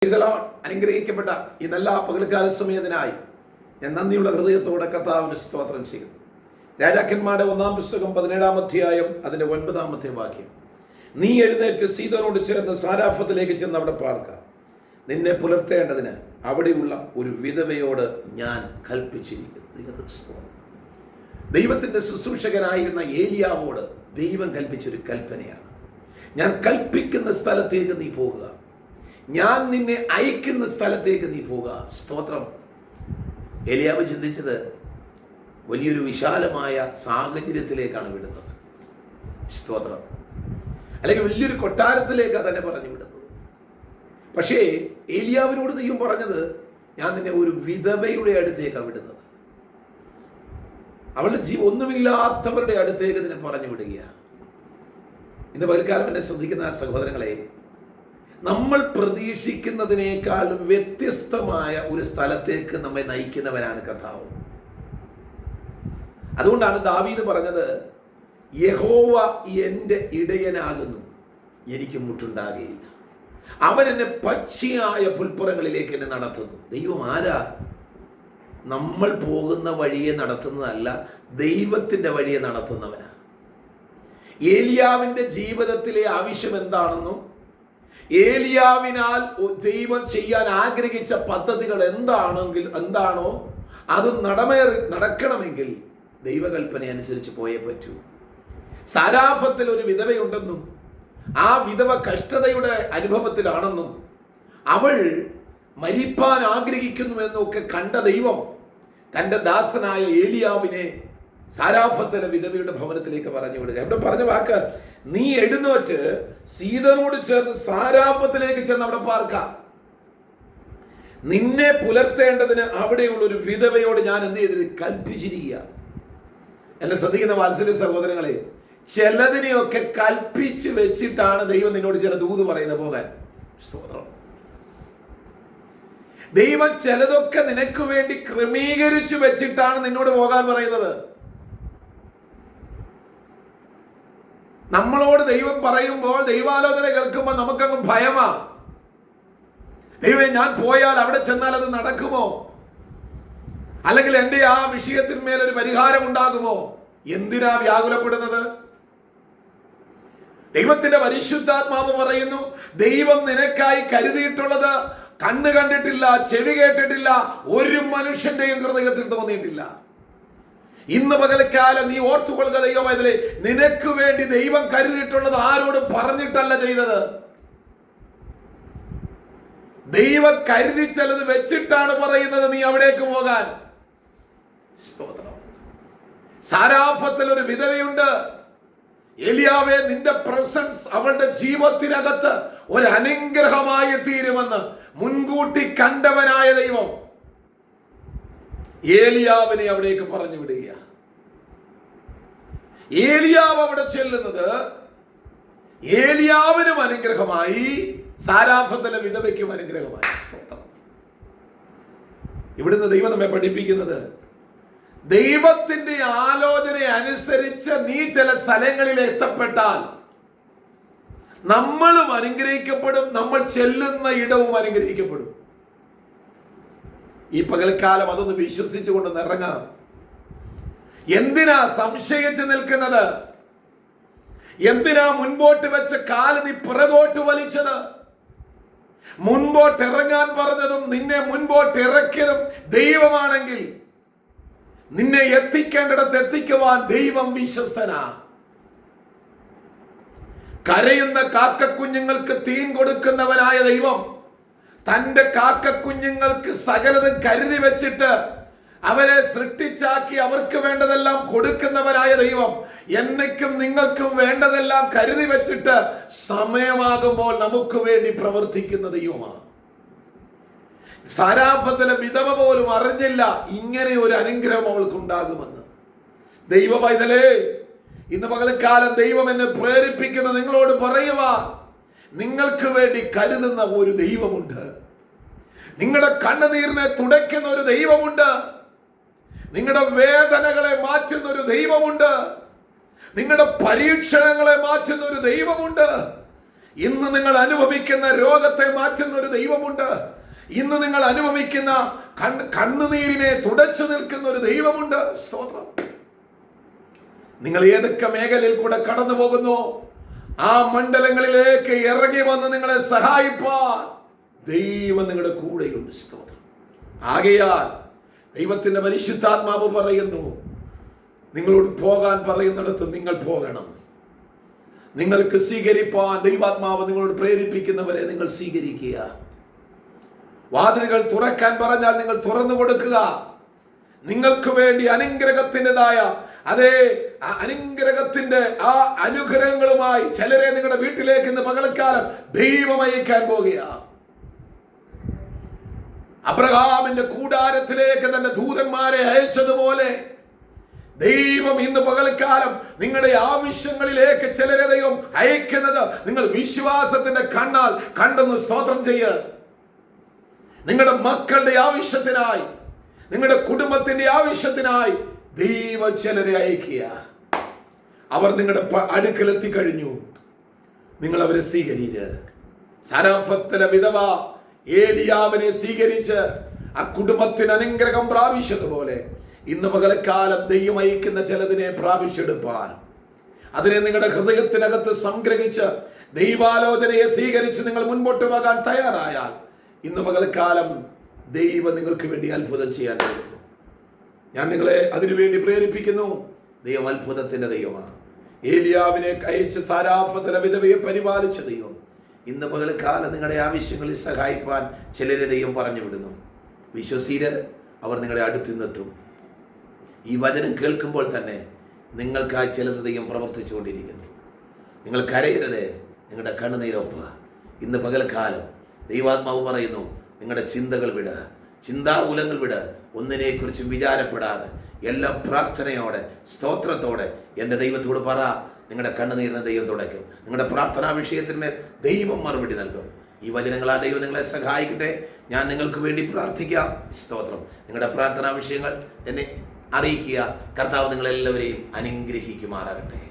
അനുഗ്രഹിക്കപ്പെട്ട ഈ നല്ല പകൽക്കാല സമയത്തിനായി ഞാൻ നന്ദിയുള്ള ഹൃദയത്തോടെ കർത്താവിന് സ്തോത്രം ചെയ്യുന്നു. രാജാക്കന്മാരുടെ 1-ാം പുസ്തകം 17-ാം അധ്യായം അതിന്റെ 9-ാമത്തെ വാക്യം. നീ എഴുന്നേറ്റ് സീദോനോട് ചേർന്ന് സാരാഫത്തിലേക്ക് ചെന്ന് അവിടെ പാർക്കുക. നിന്നെ പുലർത്തേണ്ടതിന് അവിടെയുള്ള ഒരു വിധവയോട് ഞാൻ കൽപ്പിച്ചിരിക്കുന്നു. ദൈവത്തിന്റെ ശുശ്രൂഷകനായിരുന്ന ഏലിയാവോട് ദൈവം കൽപ്പിച്ചൊരു കൽപ്പനയാണ്. ഞാൻ കൽപ്പിക്കുന്ന സ്ഥലത്തേക്ക് നീ പോകുക, ഞാൻ നിന്നെ അയക്കുന്ന സ്ഥലത്തേക്ക് നീ പോകുക. സ്തോത്രം. ഏലിയാവ് ചിന്തിച്ചത് വലിയൊരു വിശാലമായ സാഹചര്യത്തിലേക്കാണ് വിടുന്നത്. സ്തോത്രം. അല്ലെങ്കിൽ വലിയൊരു കൊട്ടാരത്തിലേക്കാണ് തന്നെ പറഞ്ഞു വിടുന്നത്. പക്ഷേ ഏലിയാവിനോട് ദൈവം പറഞ്ഞത്, ഞാൻ നിന്നെ ഒരു വിധവയുടെ അടുത്തേക്കാണ് വിടുന്നത്. അവളുടെ ഒന്നുമില്ലാത്തവരുടെ അടുത്തേക്ക് നിന്നെ പറഞ്ഞു വിടുകയാണ്. ഇന്ന് പകൽക്കാലം എന്നെ ശ്രദ്ധിക്കുന്ന സഹോദരങ്ങളെ, നമ്മൾ പ്രതീക്ഷിക്കുന്നതിനേക്കാളും വ്യത്യസ്തമായ ഒരു സ്ഥലത്തേക്ക് നമ്മെ നയിക്കുന്നവനാണ് കർത്താവ്. അതുകൊണ്ടാണ് ദാവീദ് പറഞ്ഞത്, യഹോവ എൻ്റെ ഇടയനാകുന്നു, എനിക്ക് മുട്ടുണ്ടാകുകയില്ല. അവൻ എന്നെ പച്ചയായ പുൽപ്പുറങ്ങളിലേക്ക് എന്നെ നടത്തുന്നു. ദൈവം ആരാ? നമ്മൾ പോകുന്ന വഴിയെ നടത്തുന്നതല്ല, ദൈവത്തിൻ്റെ വഴിയെ നടത്തുന്നവനാണ്. ഏലിയാവിൻ്റെ ജീവിതത്തിലെ ആവശ്യം എന്താണെന്നും ഏലിയാവിനാൽ ദൈവം ചെയ്യാൻ ആഗ്രഹിച്ച പദ്ധതികൾ എന്താണോ അത് നടക്കണമെങ്കിൽ ദൈവകൽപ്പന അനുസരിച്ച് പോയേ പറ്റൂ. സാരാഫത്തിൽ ഒരു വിധവയുണ്ടെന്നും ആ വിധവ കഷ്ടതയുടെ അനുഭവത്തിലാണെന്നും അവൾ മരിപ്പാൻ ആഗ്രഹിക്കുന്നുവെന്നൊക്കെ കണ്ട ദൈവം തൻ്റെ ദാസനായ ഏലിയാവിനെ സാരാഫത്തിലെ വിധവയുടെ ഭവനത്തിലേക്ക് പറഞ്ഞു വിടുക. ഇവിടെ പറഞ്ഞ വാക്ക്, നീ എഴുന്നേറ്റ് സീദോനോട് ചേർന്ന് സാരാഫത്തിലേക്ക് ചെന്ന് അവിടെ പാർക്കാം. നിന്നെ പുലർത്തേണ്ടതിന് അവിടെയുള്ള ഒരു വിധവയോട് ഞാൻ എന്ത് ചെയ്തിട്ട് കൽപ്പിച്ചിരിക്കുക. എന്നെ ശ്രദ്ധിക്കുന്ന വാത്സല്യ സഹോദരങ്ങളെ, ചിലതിനെയൊക്കെ കൽപ്പിച്ച് വെച്ചിട്ടാണ് ദൈവം നിന്നോട് ചില ദൂത് പറയുന്നത് പോകാൻ. സ്തോത്രം. ദൈവം ചിലതൊക്കെ നിനക്ക് വേണ്ടി ക്രമീകരിച്ചു വെച്ചിട്ടാണ് നിന്നോട് പോകാൻ പറയുന്നത്. നമ്മളോട് ദൈവം പറയുമ്പോൾ, ദൈവാലോചന കേൾക്കുമ്പോൾ നമുക്കങ്ങ് ഭയമാ. ദൈവം, ഞാൻ പോയാൽ അവിടെ ചെന്നാൽ അത് നടക്കുമോ? അല്ലെങ്കിൽ എൻ്റെ ആ വിഷയത്തിന്മേൽ ഒരു പരിഹാരം ഉണ്ടാകുമോ? എന്തിനാ വ്യാകുലപ്പെടുന്നത്? ദൈവത്തിന്റെ പരിശുദ്ധാത്മാവ് പറയുന്നു, ദൈവം നിനക്കായി കരുതിയിട്ടുള്ളത് കണ്ണ് കണ്ടിട്ടില്ല, ചെവി കേട്ടിട്ടില്ല, ഒരു മനുഷ്യന്റെയും ഹൃദയത്തിൽ തോന്നിയിട്ടില്ല. ഇന്ന് പകൽക്കാലം നീ ഓർത്തുകൊള്ളുക, ദൈവമേ, നിനക്ക് വേണ്ടി ദൈവം കരുതിയിട്ടുള്ളത് ആരോടും പറഞ്ഞിട്ടല്ല ചെയ്തത്. ദൈവം കരുതി ചിലത് വെച്ചിട്ടാണ് പറയുന്നത് നീ അവിടേക്ക് പോകാൻ. സ്തോത്രം. സാരാഫത്തിൽ ഒരു വിധവയുണ്ട്. ഏലിയാവേ, നിന്റെ പ്രസൻസ് അവളുടെ ജീവിതത്തിനകത്ത് ഒരു അനുഗ്രഹമായി തീരുമെന്ന് മുൻകൂട്ടി കണ്ടവനായ ദൈവം ഏലിയാവിനെ അവിടേക്ക് പറഞ്ഞു വിടുക. ഏലിയാവ് അവിടെ ചെല്ലുന്നത് ഏലിയാവിനും അനുഗ്രഹമായി, സാരാഫത്തിലെ വിധവയ്ക്കും അനുഗ്രഹമായി. ഇവിടുന്ന് ദൈവം നമ്മെ പഠിപ്പിക്കുന്നത്, ദൈവത്തിന്റെ ആലോചന അനുസരിച്ച് നീ ചില സ്ഥലങ്ങളിൽ എത്തപ്പെട്ടാൽ നമ്മളും അനുഗ്രഹിക്കപ്പെടും, നമ്മൾ ചെല്ലുന്ന ഇടവും അനുഗ്രഹിക്കപ്പെടും. ഈ പകൽക്കാലം അതൊന്ന് വിശ്വസിച്ചുകൊണ്ട് ഇറങ്ങാം. എന്തിനാ സംശയിച്ച് നിൽക്കുന്നത്? എന്തിനാ മുൻപോട്ട് വെച്ച കാല് നീ പിറകോട്ട് വലിച്ചത്? മുൻപോട്ട് ഇറങ്ങാൻ പറഞ്ഞതും നിന്നെ മുൻപോട്ട് ഇറക്കിയതും ദൈവമാണെങ്കിൽ നിന്നെ എത്തിക്കേണ്ടിടത്ത് എത്തിക്കുവാൻ ദൈവം വിശ്വസ്തനാ. കരയുന്ന കാക്കക്കുഞ്ഞുങ്ങൾക്ക് തീൻ കൊടുക്കുന്നവനായ ദൈവം തന്റെ കാക്കക്കുഞ്ഞുങ്ങൾക്ക് സകലതും കരുതി വെച്ചിട്ട് അവരെ സൃഷ്ടിച്ചാക്കി അവർക്ക് വേണ്ടതെല്ലാം കൊടുക്കുന്നവരായ ദൈവം എന്നേക്കും നിങ്ങൾക്കും വേണ്ടതെല്ലാം കരുതി വെച്ചിട്ട് സമയമാകുമ്പോൾ നമുക്ക് വേണ്ടി പ്രവർത്തിക്കുന്ന ദൈവമാണ്. സാരാഫത്തിലെ വിധവ പോലും അറിഞ്ഞില്ല ഇങ്ങനെ ഒരു അനുഗ്രഹം അവൾക്ക് ഉണ്ടാകുമെന്ന്. ദൈവ പൈതലേ, ഇന്ന് പകൽക്കാലം ദൈവം എന്നെ പ്രേരിപ്പിക്കുന്ന നിങ്ങളോട് പറയുക, നിങ്ങൾക്ക് വേണ്ടി കരുതുന്ന ഒരു ദൈവമുണ്ട്. നിങ്ങളുടെ കണ്ണുനീരിനെ തുടയ്ക്കുന്ന ഒരു ദൈവമുണ്ട്. നിങ്ങളുടെ വേദനകളെ മാറ്റുന്ന ഒരു ദൈവമുണ്ട്. നിങ്ങളുടെ പരീക്ഷണങ്ങളെ മാറ്റുന്ന ഒരു ദൈവമുണ്ട്. ഇന്ന് നിങ്ങൾ അനുഭവിക്കുന്ന രോഗത്തെ മാറ്റുന്ന ഒരു ദൈവമുണ്ട്. ഇന്ന് നിങ്ങൾ അനുഭവിക്കുന്ന കണ്ണുനീരിനെ തുടച്ചു നിൽക്കുന്ന ഒരു ദൈവമുണ്ട്. സ്തോത്രം. നിങ്ങൾ ഏതൊക്കെ മേഖലയിൽ കൂടെ കടന്നു പോകുന്നു, ആ മണ്ഡലങ്ങളിലേക്ക് ഇറങ്ങി വന്ന് നിങ്ങളെ സഹായിപ്പാൻ ദൈവം നിങ്ങളുടെ കൂടെയുണ്ട്. സ്തോത്രം. ആകയാൽ ദൈവത്തിന്റെ പരിശുദ്ധാത്മാവ് പറയുന്നു, നിങ്ങളോട് പോകാൻ പറയുന്നിടത്ത് നിങ്ങൾ പോകണം. നിങ്ങൾക്ക് സ്വീകരിപ്പാൻ ദൈവാത്മാവ് നിങ്ങളോട് പ്രേരിപ്പിക്കുന്നവരെ നിങ്ങൾ സ്വീകരിക്കുക. വാതിലുകൾ തുറക്കാൻ പറഞ്ഞാൽ നിങ്ങൾ തുറന്നു കൊടുക്കുക. നിങ്ങൾക്ക് വേണ്ടി അനുഗ്രഹത്തിൻ്റെതായ അനുഗ്രഹത്തിന്റെ ആ അനുഗ്രഹങ്ങളുമായി ചിലരെ നിങ്ങളുടെ വീട്ടിലേക്ക് ഇന്ന് പകൽക്കാലം ദൈവം അയക്കാൻ പോകുക. അബ്രഹാമിന്റെ കൂടാരത്തിലേക്ക് തന്റെ ദൂതന്മാരെ അയച്ചതുപോലെ ദൈവം ഇന്ന് പകൽക്കാലം നിങ്ങളുടെ ആവശ്യങ്ങളിലേക്ക് ചിലരെ ദൈവം അയക്കുന്നത് നിങ്ങൾ വിശ്വാസത്തിന്റെ കണ്ണാൽ കണ്ടെന്ന് സ്തോത്രം ചെയ്യുക. നിങ്ങളുടെ മക്കളുടെ ആവശ്യത്തിനായി, നിങ്ങളുടെ കുടുംബത്തിന്റെ ആവശ്യത്തിനായി ദൈവം ചിലരെ അയക്കുക. അവർ നിങ്ങളുടെ അടുക്കലെത്തി കഴിഞ്ഞു. നിങ്ങൾ അവരെ സ്വീകരിച്ച് സാരാഫത്തിലെ വിധവ ഏലിയാവിനെ സ്വീകരിച്ച് ആ കുടുംബത്തിന് അനുഗ്രഹം പ്രാപിച്ചതുപോലെ ഇന്ന് പകൽക്കാലം ദൈവം അയക്കുന്ന ചിലതിനെ പ്രാപിച്ചെടുപ്പാൻ, അതിനെ നിങ്ങളുടെ ഹൃദയത്തിനകത്ത് സംഗ്രഹിച്ച് ദൈവാലോചനയെ സ്വീകരിച്ച് നിങ്ങൾ മുൻപോട്ട് പോകാൻ തയ്യാറായാൽ ഇന്ന് പകൽക്കാലം ദൈവം നിങ്ങൾക്ക് വേണ്ടി അത്ഭുതം ചെയ്യാൻ കഴിയുന്നു. ഞാൻ നിങ്ങളെ അതിനുവേണ്ടി പ്രേരിപ്പിക്കുന്നു. ദൈവം അത്ഭുതത്തിന്റെ ദൈവമാണ്. ഏലിയാവിനെ അയച്ച് സാരാഫത്തിലെ വിധവയെ പരിപാലിച്ച ദൈവം ഇന്ന് പകൽക്കാലം നിങ്ങളുടെ ആവശ്യങ്ങളിൽ സഹായിപ്പാൻ ചിലരെ ദൈവം പറഞ്ഞു വിടുന്നു. വിശ്വസീര്, അവർ നിങ്ങളുടെ അടുത്തിന്നെത്തും. ഈ വചനം കേൾക്കുമ്പോൾ തന്നെ നിങ്ങൾക്കായി ചിലത് ദൈവം പ്രവർത്തിച്ചുകൊണ്ടിരിക്കുന്നു. നിങ്ങൾ കരയരുത്, നിങ്ങളുടെ കണ്ണുനീരൊപ്പ. ഇന്ന് പകൽക്കാലം ദൈവാത്മാവ് പറയുന്നു, നിങ്ങളുടെ ചിന്തകൾ വിട്, ചിന്താകുലങ്ങൾ വിട്. ഒന്നിനെക്കുറിച്ചും വിചാരപ്പെടാതെ എല്ലാ പ്രാർത്ഥനയോടെ സ്തോത്രത്തോടെ എൻ്റെ ദൈവത്തോട് പറ. നിങ്ങളുടെ കണ്ണുനീരിനെ ദൈവം തുടയ്ക്കും. നിങ്ങളുടെ പ്രാർത്ഥനാ വിഷയത്തിന്മേൽ ദൈവം മറുപടി നൽകും. ഈ വചനങ്ങളാ ദൈവം നിങ്ങളെ സഹായിക്കട്ടെ. ഞാൻ നിങ്ങൾക്ക് വേണ്ടി പ്രാർത്ഥിക്കാം. സ്തോത്രം. നിങ്ങളുടെ പ്രാർത്ഥനാ വിഷയങ്ങൾ എന്നെ അറിയിക്കുക. കർത്താവ് നിങ്ങളെല്ലാവരെയും അനുഗ്രഹിക്കുമാറാകട്ടെ.